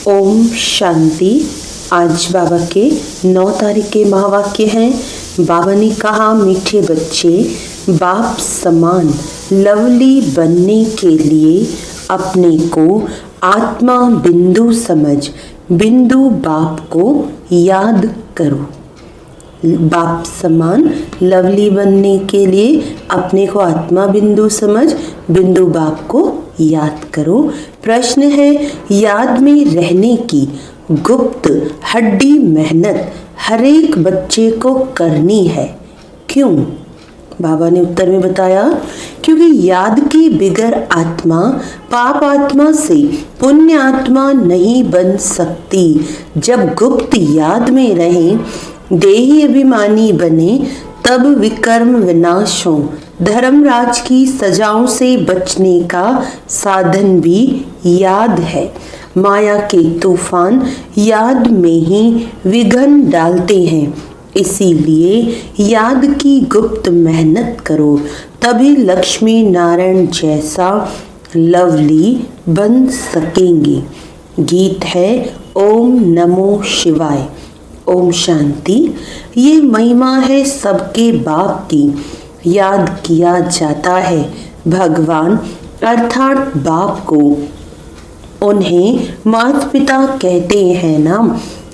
ओम शांति। आज बाबा के 9 तारीख के महावाक्य हैं। बाबा ने कहा, मीठे बच्चे, बाप समान लवली बनने के लिए अपने को आत्मा बिंदु समझ बिंदु बाप को याद करो। बाप समान लवली बनने के लिए अपने को आत्मा बिंदु समझ बिंदु बाप को याद करो। प्रश्न है, याद में रहने की गुप्त हड्डी मेहनत हर एक बच्चे को करनी है, क्यों? बाबा ने उत्तर में बताया, क्योंकि याद के बिगर आत्मा पाप आत्मा से पुण्य आत्मा नहीं बन सकती। जब गुप्त याद में रहें, देही अभिमानी बने, तब विकर्म विनाश हो। धर्मराज की सजाओं से बचने का साधन भी याद है। माया के तूफान याद में ही विघ्न डालते हैं, इसीलिए याद की गुप्त मेहनत करो, तभी लक्ष्मी नारायण जैसा लवली बन सकेंगे। गीत है ओम नमो शिवाय। ओम शांति। ये महिमा है सबके बाप की, याद किया जाता है भगवान अर्थात बाप को। उन्हें माता पिता कहते हैं ना,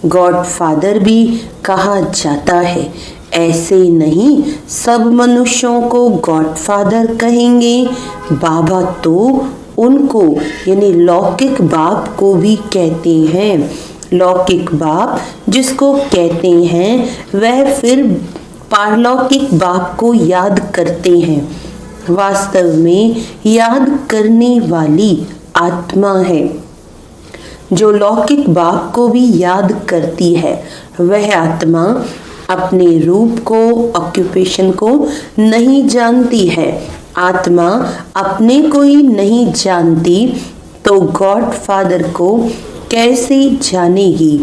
गॉड फादर भी कहा जाता है। ऐसे नहीं सब मनुष्यों को गॉड फादर कहेंगे, बाबा तो उनको यानी लौकिक बाप को भी कहते हैं। लौकिक बाप जिसको कहते हैं वह फिर पारलौकिक बाप को याद करते हैं। वास्तव में याद करने वाली आत्मा है जो लौकिक बाप को भी याद करती है। वह आत्मा अपने रूप को, ऑक्यूपेशन को नहीं जानती है। आत्मा अपने को ही नहीं जानती तो गॉड फादर को कैसे जानेगी?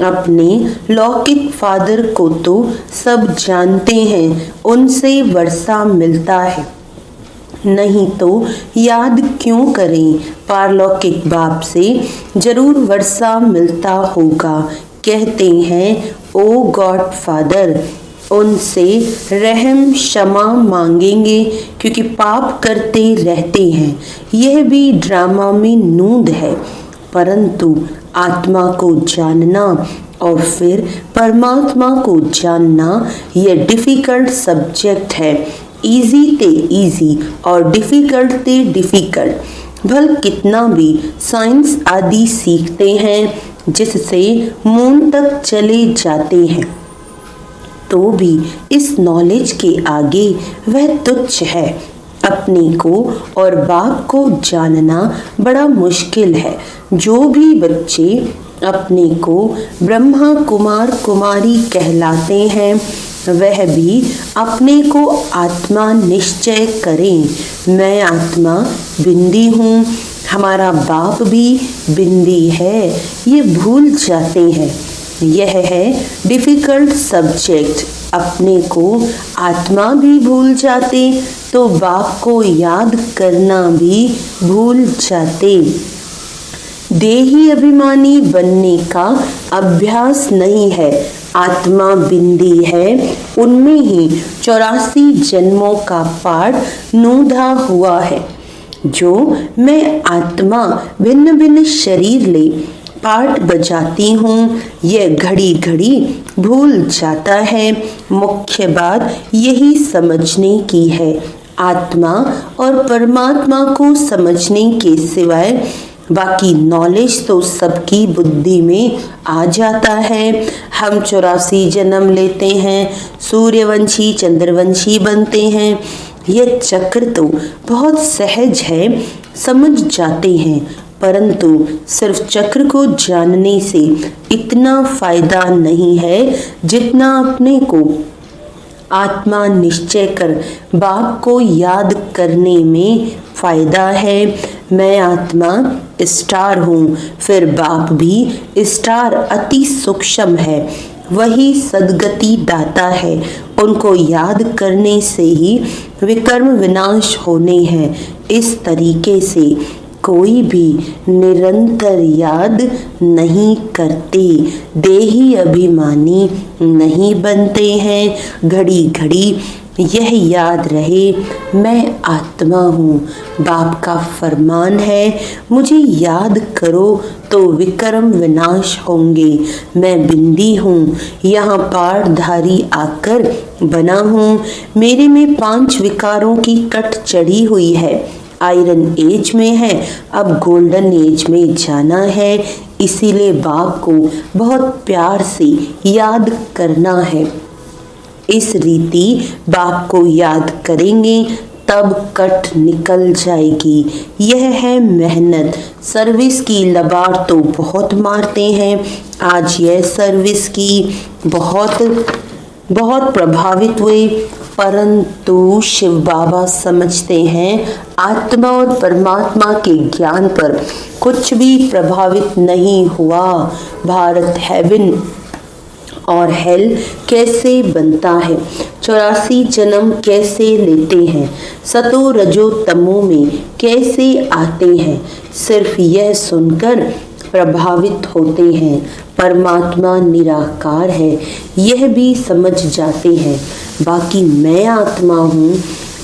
अपने लौकिक फादर को तो सब जानते हैं, उनसे वर्षा मिलता है, नहीं तो याद क्यों करें? पारलौकिक बाप से जरूर वर्षा मिलता होगा। कहते हैं ओ गॉड फादर, उनसे रहम क्षमा मांगेंगे क्योंकि पाप करते रहते हैं। यह भी ड्रामा में नूंद है, परंतु आत्मा को जानना और फिर परमात्मा को जानना यह डिफिकल्ट सब्जेक्ट है। इजी ते इजी और डिफिकल्ट ते डिफिकल्ट। भल कितना भी साइंस आदि सीखते हैं जिससे मून तक चले जाते हैं, तो भी इस नॉलेज के आगे वह तुच्छ है। अपने को और बाप को जानना बड़ा मुश्किल है। जो भी बच्चे अपने को ब्रह्मा कुमार कुमारी कहलाते हैं, वह भी अपने को आत्मा निश्चय करें। मैं आत्मा बिंदी हूँ, हमारा बाप भी बिंदी है, ये भूल जाते हैं। यह है डिफिकल्ट सब्जेक्ट। अपने को आत्मा भी भूल जाते तो बाप को याद करना भी भूल जाते। देही अभिमानी बनने का अभ्यास नहीं है। आत्मा बिंदी है, उनमें ही 84 जन्मों का पाठ नूंधा हुआ है। जो मैं आत्मा भिन्न भिन्न शरीर ले पार्ट बजाती हूँ, यह घड़ी घड़ी भूल जाता है। मुख्य बात यही समझने की है। आत्मा और परमात्मा को समझने के सिवाय बाकी नॉलेज तो सबकी बुद्धि में आ जाता है। हम 84 जन्म लेते हैं, सूर्यवंशी चंद्रवंशी बनते हैं। यह चक्र तो बहुत सहज है, समझ जाते हैं, परंतु सिर्फ चक्र को जानने से इतना फायदा नहीं है जितना अपने को आत्मा निश्चय कर बाप को याद करने में फायदा है। मैं आत्मा स्टार हूँ, फिर बाप भी स्टार अति सूक्ष्म है। वही सदगति दाता है, उनको याद करने से ही विकर्म विनाश होने हैं। इस तरीके से कोई भी निरंतर याद नहीं करते, देही अभिमानी नहीं बनते हैं। घड़ी घड़ी यह याद रहे, मैं आत्मा हूँ। बाप का फरमान है, मुझे याद करो तो विकर्म विनाश होंगे। मैं बिंदी हूँ, यहाँ पाठधारी आकर बना हूँ। मेरे में 5 विकारों की कट चढ़ी हुई है। आयरन एज में है, अब गोल्डन एज में जाना है। इसीलिए बाप को बहुत प्यार से याद करना है। इस रीति बाप को याद करेंगे तब कट निकल जाएगी। यह है मेहनत। सर्विस की लबाड़ तो बहुत मारते हैं। आज यह सर्विस की बहुत प्रभावित हुए, परंतु शिव बाबा समझते हैं आत्मा और परमात्मा के ज्ञान पर कुछ भी प्रभावित नहीं हुआ। भारत हेवन और हेल कैसे बनता है, 84 जन्म कैसे लेते हैं, सतो रजो तमो में कैसे आते हैं, सिर्फ यह सुनकर प्रभावित होते हैं। परमात्मा निराकार है, यह भी समझ जाते हैं। बाकी मैं आत्मा हूँ,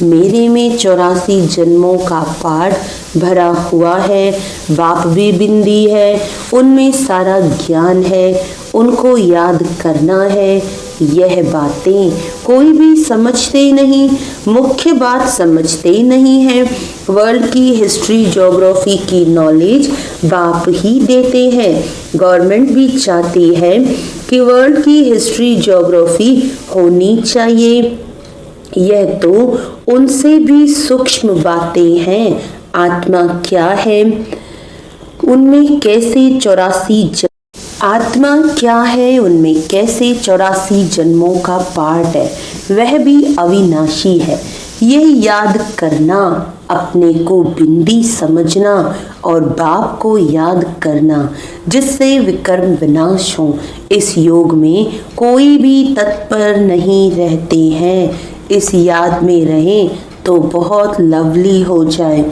मेरे में 84 जन्मों का पाठ भरा हुआ है। बाप भी बिंदी है, उनमें सारा ज्ञान है, उनको याद करना है। यह बातें कोई भी समझते नहीं, मुख्य बात समझते नहीं है। वर्ल्ड की हिस्ट्री ज्योग्राफी की नॉलेज बाप ही देते हैं। गवर्नमेंट भी चाहती है कि वर्ल्ड की हिस्ट्री ज्योग्राफी होनी चाहिए। यह तो उनसे भी सूक्ष्म बातें हैं। आत्मा क्या है, उनमें कैसे 84 आत्मा क्या है, उनमें कैसे 84 जन्मों का पार्ट है, वह भी अविनाशी है। यह याद करना, अपने को बिंदी समझना और बाप को याद करना, जिससे विकर्म विनाश हो। इस योग में कोई भी तत्पर नहीं रहते हैं। इस याद में रहें तो बहुत लवली हो जाए।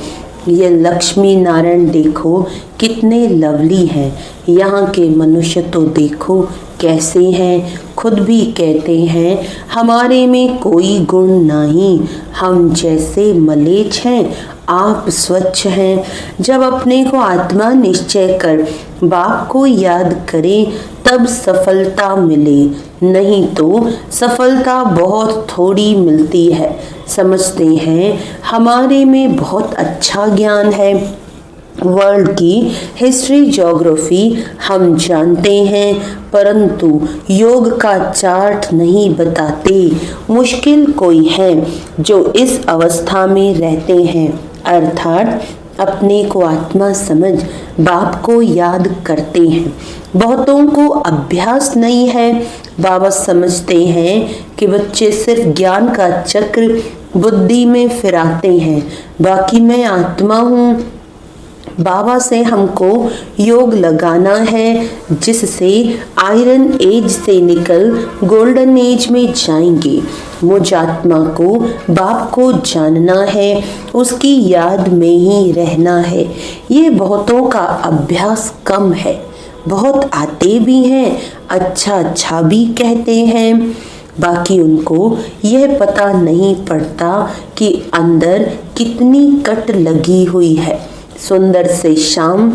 ये लक्ष्मी नारायण देखो कितने लवली हैं। यहाँ के मनुष्य तो देखो कैसे हैं। खुद भी कहते हैं हमारे में कोई गुण नहीं, हम जैसे मलेच्छ हैं, आप स्वच्छ हैं। जब अपने को आत्मा निश्चय कर बाप को याद करें तब सफलता मिले, नहीं तो सफलता बहुत थोड़ी मिलती है। समझते हैं हमारे में बहुत अच्छा ज्ञान है। वर्ल्ड की हिस्ट्री ज्योग्राफी हम जानते हैं, परंतु योग का चार्ट नहीं बताते। मुश्किल कोई है जो इस अवस्था में रहते हैं, अर्थात अपने को आत्मा समझ बाप को याद करते हैं। बहुतों को अभ्यास नहीं है। बाबा समझते हैं कि बच्चे सिर्फ ज्ञान का चक्र बुद्धि में फिराते हैं, बाकी मैं आत्मा हूँ। बाबा से हमको योग लगाना है, जिससे आयरन एज से निकल गोल्डन एज में जाएंगे। मुझ आत्मा को बाप को जानना है, उसकी याद में ही रहना है। ये बहुतों का अभ्यास कम है। बहुत आते भी हैं, अच्छा भी कहते हैं, बाकी उनको यह पता नहीं पड़ता कि अंदर कितनी कट लगी हुई है। सुंदर से श्याम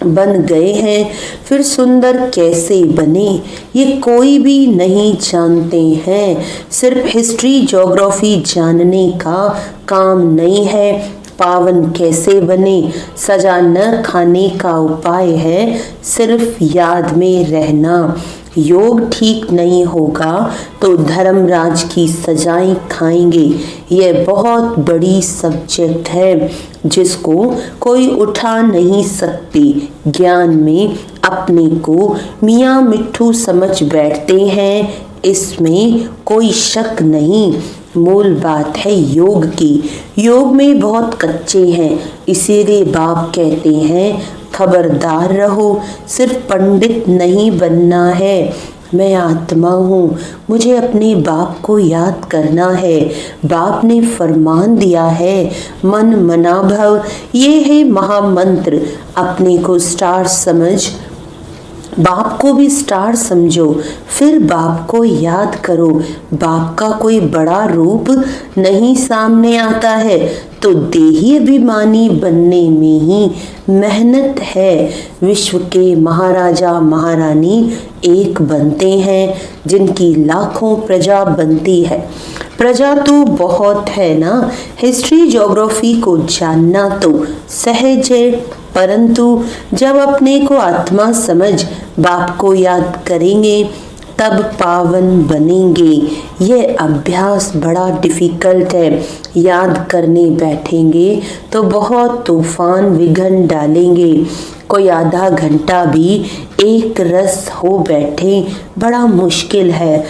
बन गए हैं, फिर सुंदर कैसे बने ये कोई भी नहीं जानते हैं। सिर्फ हिस्ट्री ज्योग्राफी जानने का काम नहीं है। पावन कैसे बने सजा न खाने का उपाय है, सिर्फ याद में रहना। योग ठीक नहीं होगा तो धर्मराज की सजाएं खाएंगे। यह बहुत बड़ी सब्जेक्ट है जिसको कोई उठा नहीं सकती। ज्ञान में अपने को मियाँ मिट्ठू समझ बैठते हैं, इसमें कोई शक नहीं। मूल बात है योग की। योग में बहुत कच्चे हैं, इसीलिए बाप कहते हैं खबरदार रहो। सिर्फ पंडित नहीं बनना है, मैं आत्मा हूँ, मुझे अपने बाप को याद करना है। बाप ने फरमान दिया है, मन मना भव। ये है महामंत्र। अपने को स्टार समझ, बाप को भी स्टार समझो, फिर बाप को याद करो। बाप का कोई बड़ा रूप नहीं सामने आता है, तो देही अभिमानी बनने में ही मेहनत है। विश्व के महाराजा महारानी एक बनते हैं, जिनकी लाखों प्रजा बनती है। प्रजा तो बहुत है ना, हिस्ट्री ज्योग्राफी को जानना तो सहज है, परंतु जब अपने को आत्मा समझ बाप को याद करेंगे तब पावन बनेंगे। यह अभ्यास बड़ा डिफिकल्ट है। याद करने बैठेंगे तो बहुत तूफान विघ्न डालेंगे। कोई आधा घंटा भी एक रस हो बैठे बड़ा मुश्किल है।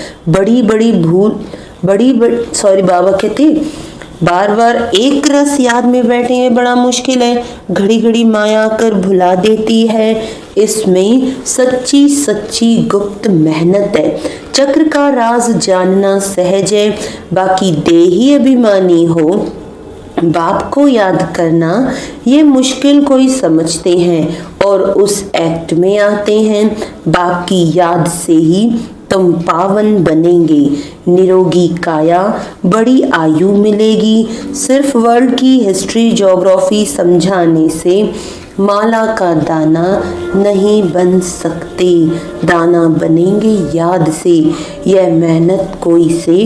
बाबा कहते बार बार एक रस याद में बैठे हैं बड़ा मुश्किल है। घड़ी घड़ी माया कर भुला देती है। इसमें सच्ची सच्ची गुप्त मेहनत है। चक्र का राज जानना सहज है, बाकी देही अभिमानी हो बाप को याद करना ये मुश्किल कोई समझते हैं और उस एक्ट में आते हैं। बाप की याद से ही तुम पावन बनेंगे। निरोगी काया, बड़ी आयु मिलेगी। सिर्फ वर्ल्ड की हिस्ट्री ज्योग्राफी समझाने से माला का दाना नहीं बन सकते। दाना बनेंगे याद से। यह मेहनत कोई से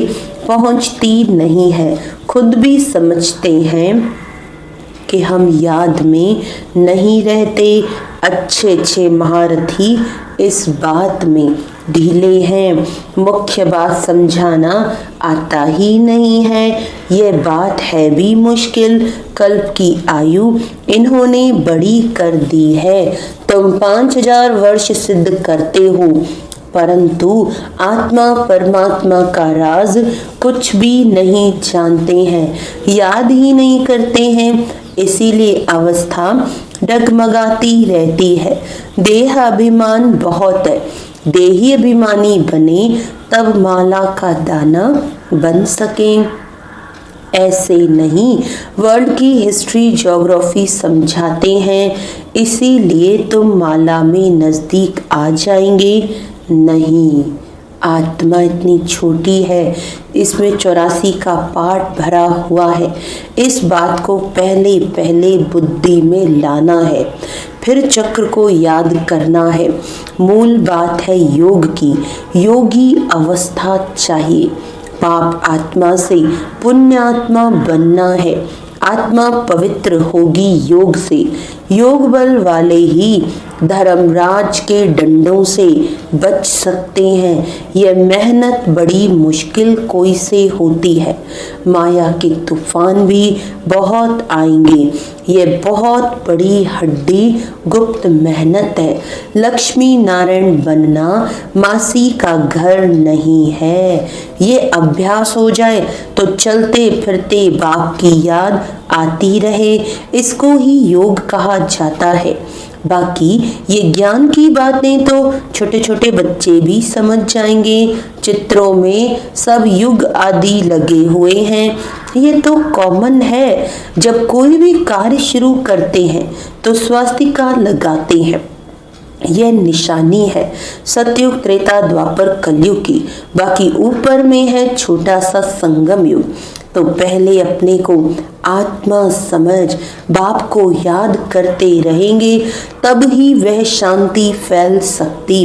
पहुंचती नहीं है। खुद भी समझते हैं कि हम याद में नहीं रहते। अच्छे अच्छे महारथी इस बात में ढीले हैं। मुख्य बात समझाना आता ही नहीं है। यह बात है भी मुश्किल। कल्प की आयु इन्होंने बड़ी कर दी है। तुम 5000 वर्ष सिद्ध करते हो, परंतु आत्मा परमात्मा का राज कुछ भी नहीं जानते हैं, याद ही नहीं करते हैं। इसीलिए अवस्था डगमगाती रहती है। देह अभिमान बहुत है। देही अभिमानी बने तब माला का दाना बन सके। ऐसे नहीं, वर्ल्ड की हिस्ट्री ज्योग्राफी समझाते हैं, इसीलिए तुम माला में नजदीक आ जाएंगे। नहीं, आत्मा इतनी छोटी है, इसमें 84 का पार्ट भरा हुआ है। इस बात को पहले पहले बुद्धि में लाना है, फिर चक्र को याद करना है। मूल बात है योग की। योगी अवस्था चाहिए। पाप आत्मा से पुण्य आत्मा बनना है। आत्मा पवित्र होगी योग से। योग बल वाले ही धर्मराज के डंडों से बच सकते हैं। यह मेहनत बड़ी मुश्किल कोई से होती है। माया के तूफान भी बहुत आएंगे। यह बहुत बड़ी हड्डी गुप्त मेहनत है। लक्ष्मी नारायण बनना मासी का घर नहीं है। ये अभ्यास हो जाए तो चलते फिरते बाप की याद आती रहे। इसको ही योग कहा जाता है। बाकी ये ज्ञान की बातें तो छोटे छोटे बच्चे भी समझ जाएंगे। चित्रों में सब युग आदि लगे हुए हैं, ये तो कॉमन है। जब कोई भी कार्य शुरू करते हैं तो स्वास्तिका लगाते हैं, यह निशानी है सतयुग त्रेता द्वापर कलयुग की। बाकी ऊपर में है छोटा सा संगम युग। तो पहले अपने को आत्मा समझ बाप को याद करते रहेंगे, तब ही वह शांति फैल सकती।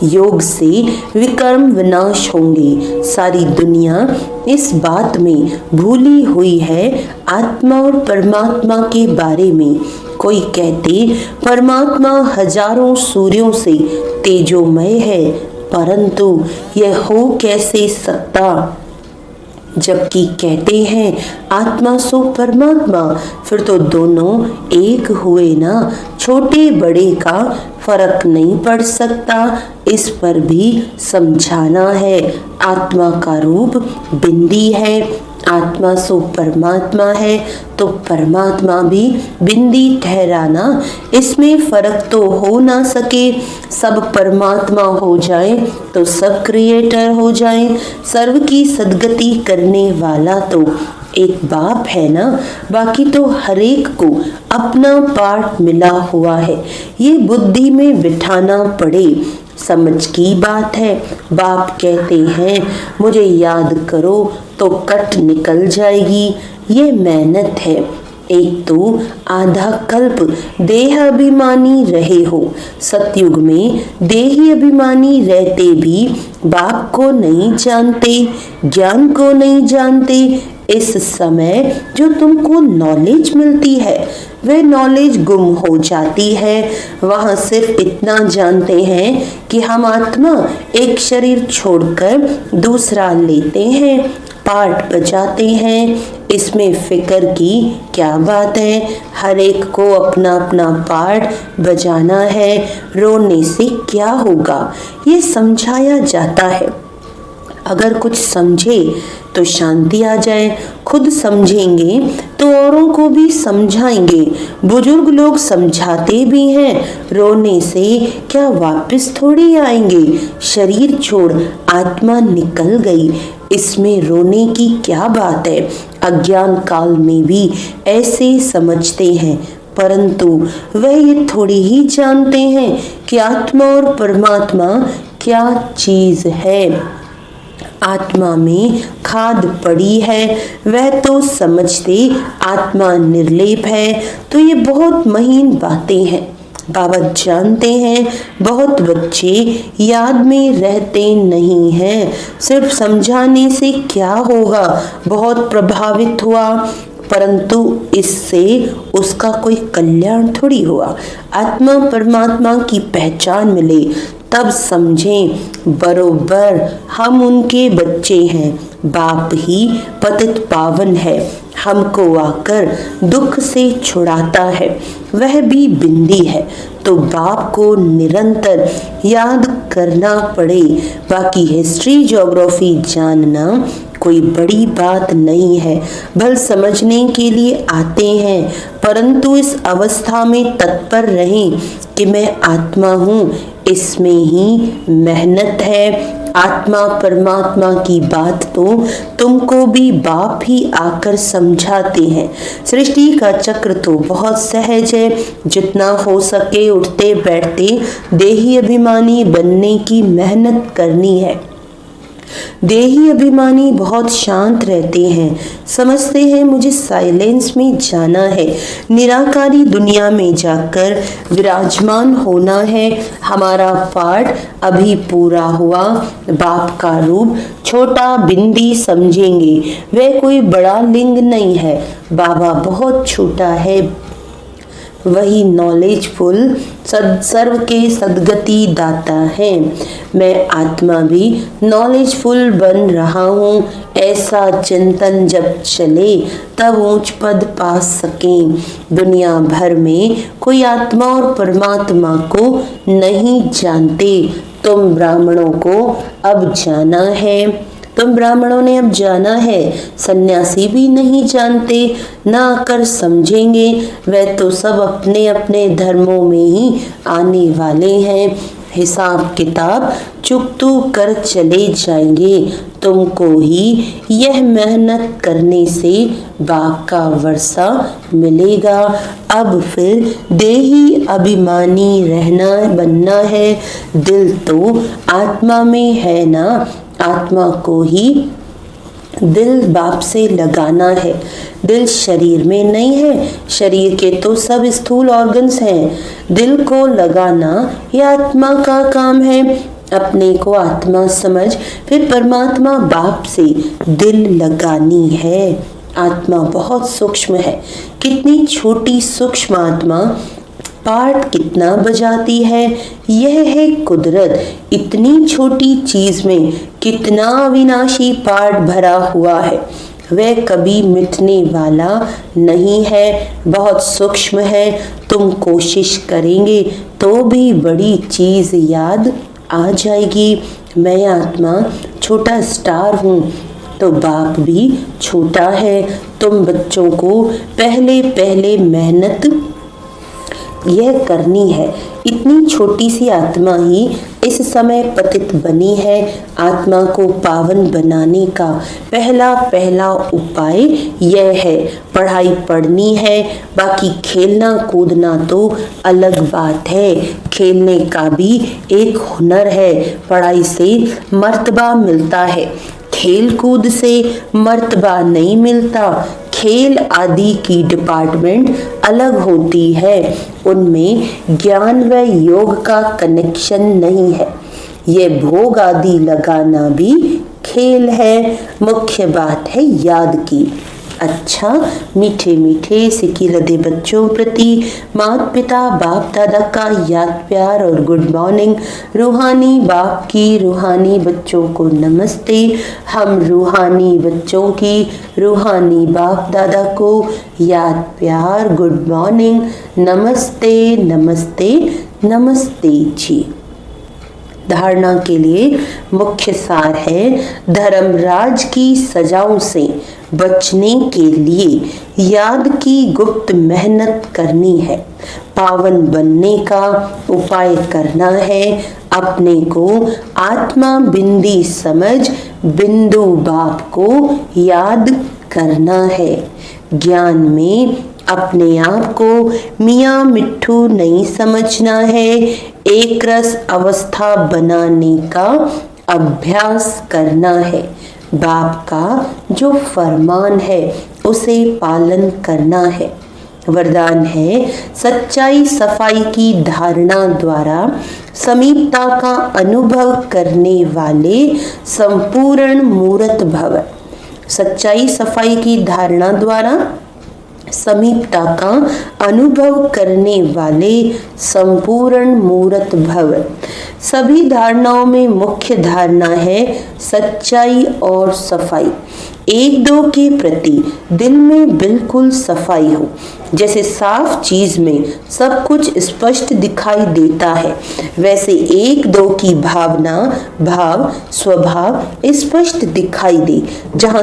योग से विकर्म विनाश होंगे। सारी दुनिया इस बात में भूली हुई है आत्मा और परमात्मा के बारे में। कोई कहते परमात्मा हजारों सूर्यों से तेजोमय है, परंतु यह हो कैसे सकता। जबकि कहते हैं आत्मा सो परमात्मा, फिर तो दोनों एक हुए ना। छोटे बड़े का फर्क नहीं पड़ सकता, इस पर भी समझाना है। आत्मा का रूप बिंदी है, आत्मा सो परमात्मा है, तो परमात्मा भी बिंदी ठहराना, इसमें फर्क तो हो ना सके। सब परमात्मा हो जाए तो सब क्रिएटर हो जाए। सर्व की सद्गति करने वाला तो एक बाप है ना, बाकी तो हर एक को अपना पार्ट मिला हुआ है। ये बुद्धि में बिठाना पड़े, समझ की बात है। बाप कहते हैं मुझे याद करो तो कट निकल जाएगी, ये मेहनत है। एक तो आधा कल्प देह अभिमानी रहे हो, सतयुग में देही अभिमानी रहते भी बाप को नहीं जानते, ज्ञान को नहीं जानते। इस समय जो तुमको नॉलेज मिलती है वह नॉलेज गुम हो जाती है। वहाँ सिर्फ इतना जानते हैं कि हम आत्मा एक शरीर छोड़कर दूसरा लेते हैं, पार्ट बजाते हैं। इसमें फिक्र की क्या बात है, हर एक को अपना अपना पार्ट बजाना है, रोने से क्या होगा, ये समझाया जाता है। अगर कुछ समझे तो शांति आ जाए, खुद समझेंगे तो औरों को भी समझाएंगे। बुजुर्ग लोग समझाते भी हैं, रोने से क्या वापस थोड़ी आएंगे। शरीर छोड़ आत्मा निकल गई, इसमें रोने की क्या बात है। अज्ञान काल में भी ऐसे समझते हैं, परंतु वह ये थोड़ी ही जानते हैं कि आत्मा और परमात्मा क्या चीज है। आत्मा में खाद पड़ी है, वह तो समझते आत्मा निर्लेप है। तो ये बहुत महीन बातें हैं, बाबा जानते हैं। बहुत बच्चे याद में रहते नहीं हैं, सिर्फ समझाने से क्या होगा। बहुत प्रभावित हुआ, परंतु इससे उसका कोई कल्याण थोड़ी हुआ। आत्मा परमात्मा की पहचान मिले तब समझें बरोबर हम उनके बच्चे हैं। बाप ही पतित पावन है, हमको आकर दुख से छुड़ाता है, वह भी बिंदी है। तो बाप को निरंतर याद करना पड़े। बाकी हिस्ट्री ज्योग्राफी जानना कोई बड़ी बात नहीं है, भल समझने के लिए आते हैं, परंतु इस अवस्था में तत्पर रहें कि मैं आत्मा हूँ, इसमें ही मेहनत है। आत्मा परमात्मा की बात तो तुमको भी बाप ही आकर समझाते हैं। सृष्टि का चक्र तो बहुत सहज है, जितना हो सके उठते बैठते देही अभिमानी बनने की मेहनत करनी है। देही अभिमानी बहुत शांत रहते हैं, समझते हैं मुझे साइलेंस में जाना है, निराकारी दुनिया में जाकर विराजमान होना है। हमारा पाठ अभी पूरा हुआ। बाप का रूप छोटा बिंदी समझेंगे, वह कोई बड़ा लिंग नहीं है। बाबा बहुत छोटा है, वही नॉलेजफुल सर्व के सद्गति दाता है। मैं आत्मा भी नॉलेजफुल बन रहा हूँ। ऐसा चिंतन जब चले तब ऊंच पद पा सकें। दुनिया भर में कोई आत्मा और परमात्मा को नहीं जानते। तुम ब्राह्मणों को अब जाना है, तुम ब्राह्मणों ने अब जाना है। सन्यासी भी नहीं जानते, ना आकर समझेंगे। वह तो सब अपने अपने धर्मों में ही आने वाले हैं। हिसाब किताब चुकतू कर चले जाएंगे। तुमको ही यह मेहनत करने से बाप का वर्षा मिलेगा। अब फिर देही अभिमानी रहना बनना है। दिल तो आत्मा में है ना, आत्मा को ही दिल बाप से लगाना है। दिल शरीर में नहीं है, शरीर के तो सब स्थूल ऑर्गन्स हैं। दिल को लगाना ये आत्मा का काम है। अपने को आत्मा समझ फिर परमात्मा बाप से दिल लगानी है। आत्मा बहुत सूक्ष्म है, कितनी छोटी सूक्ष्म आत्मा पार्ट कितना बजाती है। यह है कुदरत। इतनी छोटी चीज में कितना अविनाशी पार्ट भरा हुआ है, वह कभी मिटने वाला नहीं है, बहुत सूक्ष्म है। तुम कोशिश करेंगे तो भी बड़ी चीज याद आ जाएगी। मैं आत्मा छोटा स्टार हूँ, तो बाप भी छोटा है। तुम बच्चों को पहले पहले मेहनत यह करनी है। इतनी छोटी सी आत्मा ही इस समय पतित बनी है। आत्मा को पावन बनाने का पहला पहला उपाय यह है, पढ़ाई पढ़नी है। बाकी खेलना कूदना तो अलग बात है, खेलने का भी एक हुनर है। पढ़ाई से मर्तबा मिलता है, खेल कूद से मर्तबा नहीं मिलता। खेल आदि की डिपार्टमेंट अलग होती है, उनमें ज्ञान व योग का कनेक्शन नहीं है। ये भोग आदि लगाना भी खेल है, मुख्य बात है याद की। अच्छा, मीठे मीठे सिक्के लदे बच्चों प्रति माता पिता बाप दादा का याद प्यार और गुड मॉर्निंग। रूहानी बाप की रूहानी बच्चों को नमस्ते। हम रूहानी बच्चों की रूहानी बाप दादा को याद प्यार गुड मॉर्निंग, नमस्ते नमस्ते नमस्ते जी। धारणा के लिए मुख्य सार है, धर्मराज की सजाओं से बचने के लिए याद की गुप्त मेहनत करनी है। पावन बनने का उपाय करना है। अपने को आत्मा बिंदी समझ बिंदु बाप को याद करना है। ज्ञान में अपने आप को मियाँ मिट्ठू नहीं समझना है। एक रस अवस्था बनाने का अभ्यास करना है। बाप का जो फरमान है उसे पालन करना है। वरदान है, सच्चाई सफाई की धारणा द्वारा समीपता का अनुभव करने वाले संपूर्ण मूर्त भव। सच्चाई सफाई की धारणा द्वारा समीपता का अनुभव करने वाले संपूर्ण मूर्त भव। सभी धारणाओं में मुख्य धारणा है सच्चाई और सफाई। एक दो के प्रति दिल में बिल्कुल सफाई हो। जैसे साफ चीज में सब कुछ स्पष्ट दिखाई देता है, वैसे एक दो की भावना भाव स्वभाव स्पष्ट दिखाई दे। जहाँ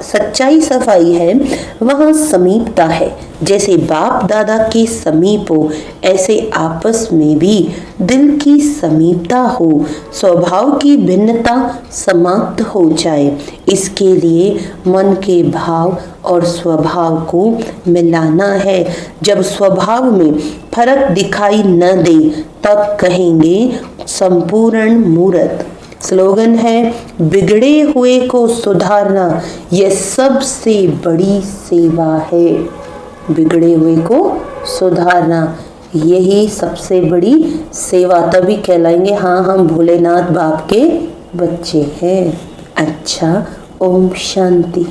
सच्चाई सफाई है वहाँ समीपता है। जैसे बाप दादा के समीप हो, ऐसे आपस में भी दिल की समीपता हो, स्वभाव की भिन्नता समाप्त हो जाए। इसके लिए मन के भाव और स्वभाव को मिलाना है। जब स्वभाव में फर्क दिखाई न दे तब कहेंगे संपूर्ण मूर्त। स्लोगन है, बिगड़े हुए को सुधारना यह सबसे बड़ी सेवा है। बिगड़े हुए को सुधारना यही सबसे बड़ी सेवा, तभी कहलाएंगे हाँ हम भोलेनाथ बाप के बच्चे हैं। अच्छा, ओम शांति।